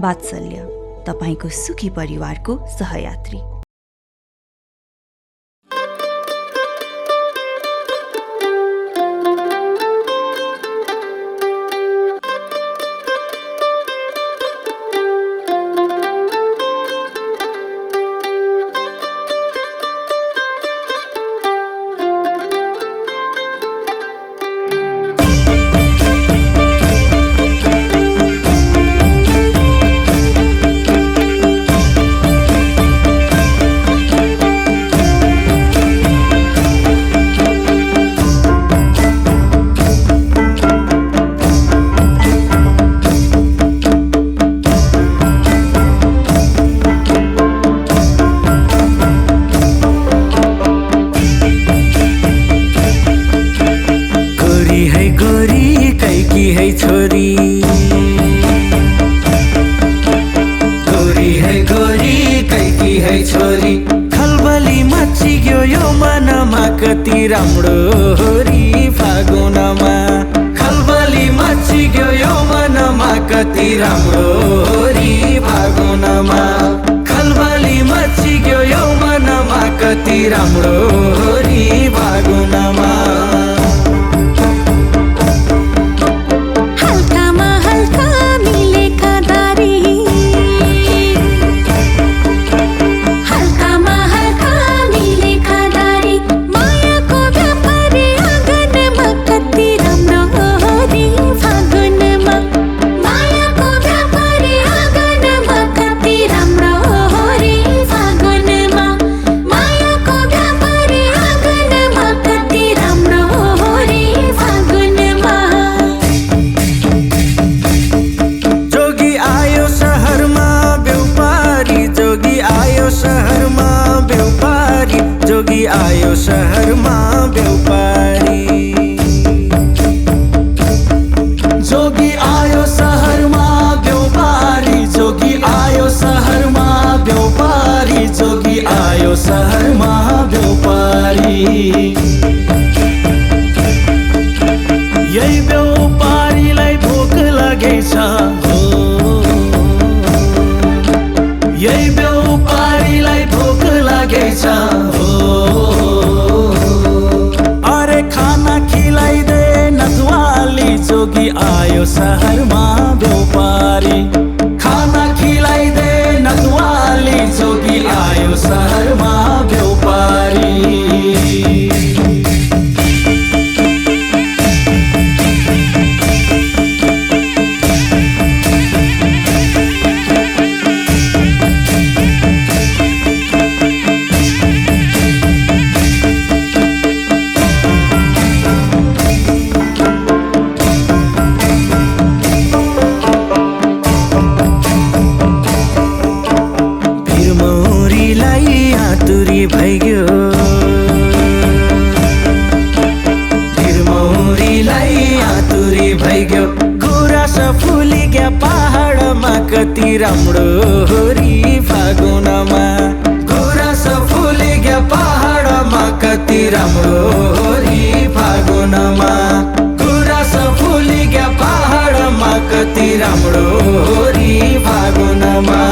वात्सल्य, तपाईको सुखी परिवारको सहयात्री। कति राम्रो होरी फागुनमा खलबली मचिग्यो यो मनमा कति राम्रो होरी फागुनमा खलबली मचिग्यो यो मनमा कति राम्रो होरी फागुनमा जोगी आयो शहरमा व्यापारी जोगी आयो शहरमा व्यापारी जोगी आयो शहरमा व्यापारी जोगी आयो शहरमा व्यापारी यही व्यापारीलाई भोक लागेछ हो यही व्यापारीलाई भोक लागेछ अरे खाना खिलाइदे नथुवाली जोगी आयो शहरमा व्यापारी खाना खिलाइदे नथुवाली जोगी आयो शहरमा व्यापारी कति राम्रो होरी फागुनमा गुराँस फुलिग्या पहाडमा कति राम्रो होरी फागुनमा गुराँस फुलिग्या पहाडमा कति राम्रो होरी फागुनमा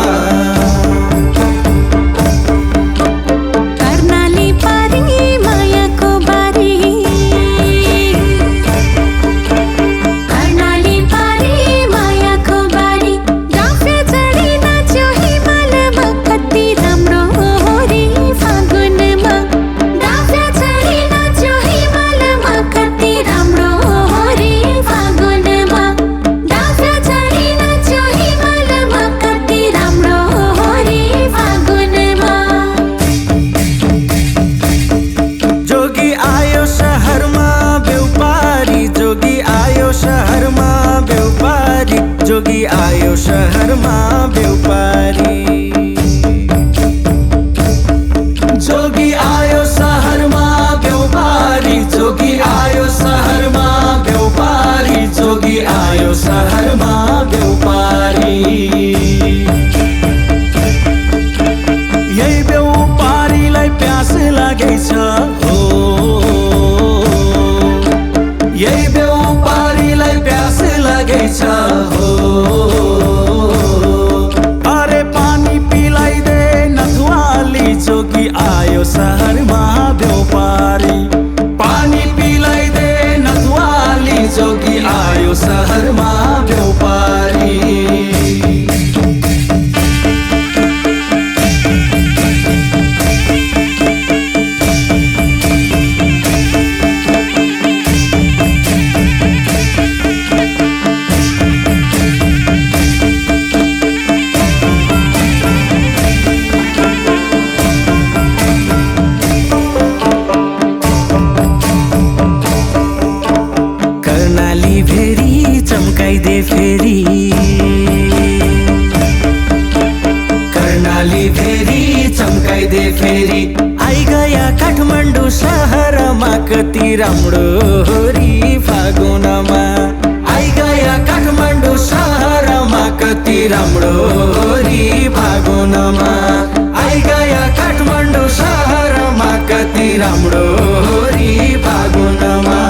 जोगी आयो शहरमा व्यापारी जोगी आयो शहरमा व्यापारी जोगी आयो शहरमा व्यापारी जोगी आयो शहरमा व्यापारी यही व्यापारीलाई प्यास लागेछ हो यही व्यापारीलाई प्यास लागेछ हो फेरि कर्णाली फेरि चम्काइदे फेरि आइगया काठमाडौँ सहरमा कति राम्रो होरी फागुनमा आइगया काठमाडौँ सहरमा कति राम्रो होरी फागुनमा आइगया काठमाडौँ सहरमा कति राम्रो होरी फागुनमा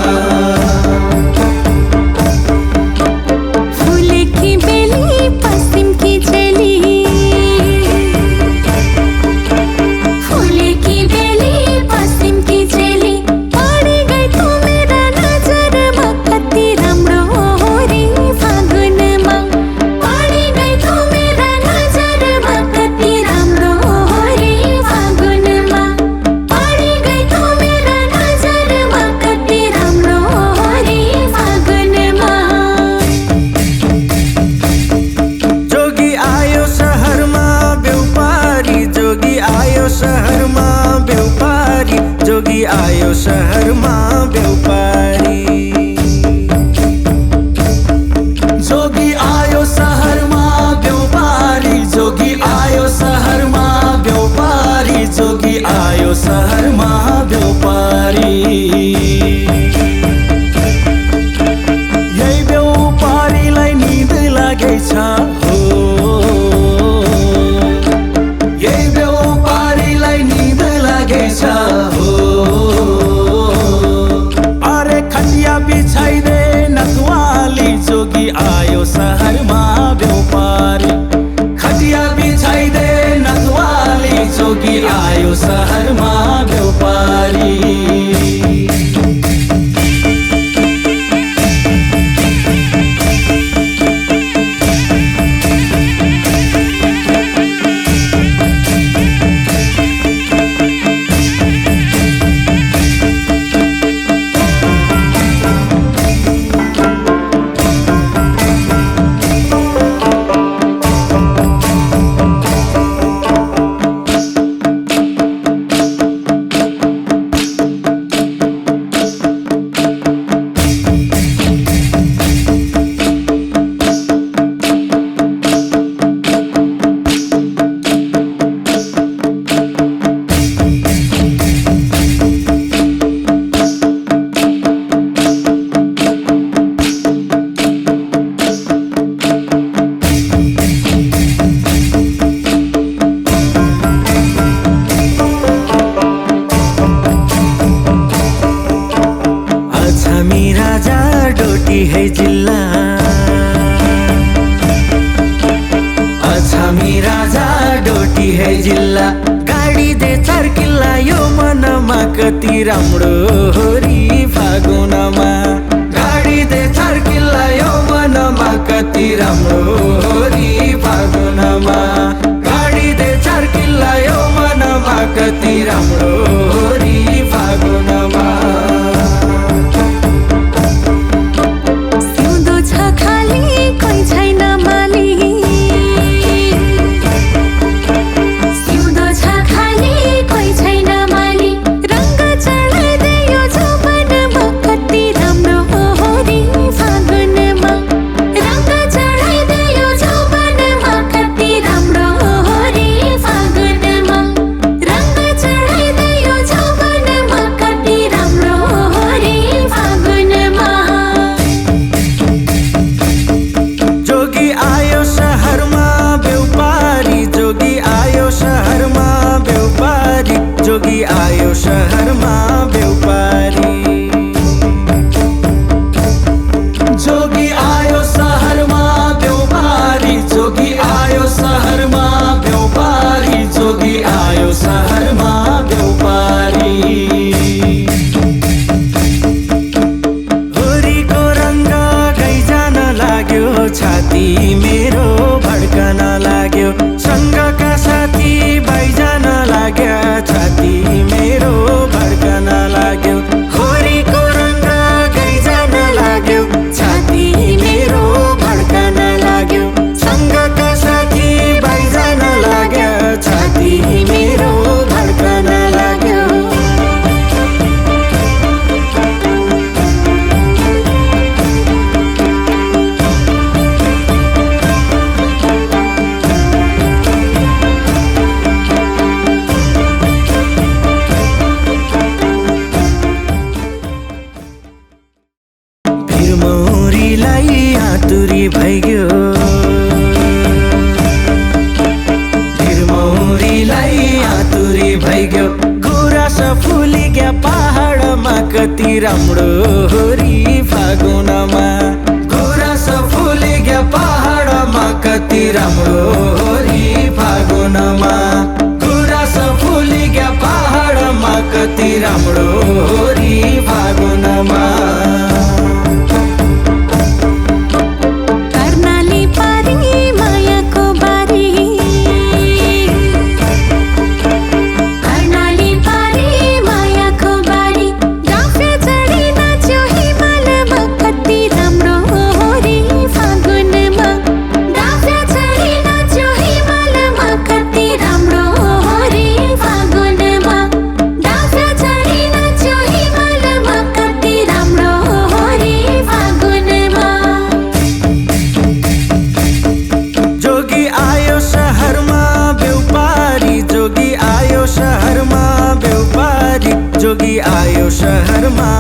जोगी आयो शहरमा व्यापारी जोगी आयो शहरमा व्यापारी जोगी आयो शहरमा व्यापारी जोगी आयो शहरमा व्यापारी यही व्यापारीलाई निद लागेछ हो यही व्यापारीलाई निद लागेछ बिछाइदे नथवाली जोगी आयो शहरमा व्यापारी खटिया बिछाइदे नथवाली जोगी आयो शहरमा व्यापारी है जिल्ला अछामी राजा डोटी है जिल्ला गाडी दे 4 किल्ला यो मनमा कति राम्रो होरी फागुनमा गाडी दे 4 किल्ला यो मनमा कति राम्रो होरी फागुनमा गाडी दे 4 किल्ला यो मनमा कति राम्रो होरी फागुनमा जोगी आयो शहरमा व्यापारी जोगी आयो शहरमा व्यापारी जोगी आयो शहरमा व्यापारी जोगी आयो शहरमा व्यापारी होरीको रंग गइजान लाग्यो छाती मेरो भड्कन लाग्यो सँगका साथी भाइजान लाग्यो छाती मेरो भड्कन लाग्यो होरीको रंग गइजान लाग्यो छाती मेरो भड्कन लाग्यो सँगका साथी भाइजान लाग्यो छाती मेरो भड्कन लाग्यो मौरीलाई आतुरी भइग्यो मौरीलाई आतुरी भइग्यो गुराँस फुलिग्या पहाडमा कति राम्रो होरी फागुनमा गुराँस फुलिग्या पहाडमा कति राम्रो होरी फागुनमा गुराँस फुलिग्या पहाडमा कति राम्रो होरी फागुनमा जोगी आयो शहरमा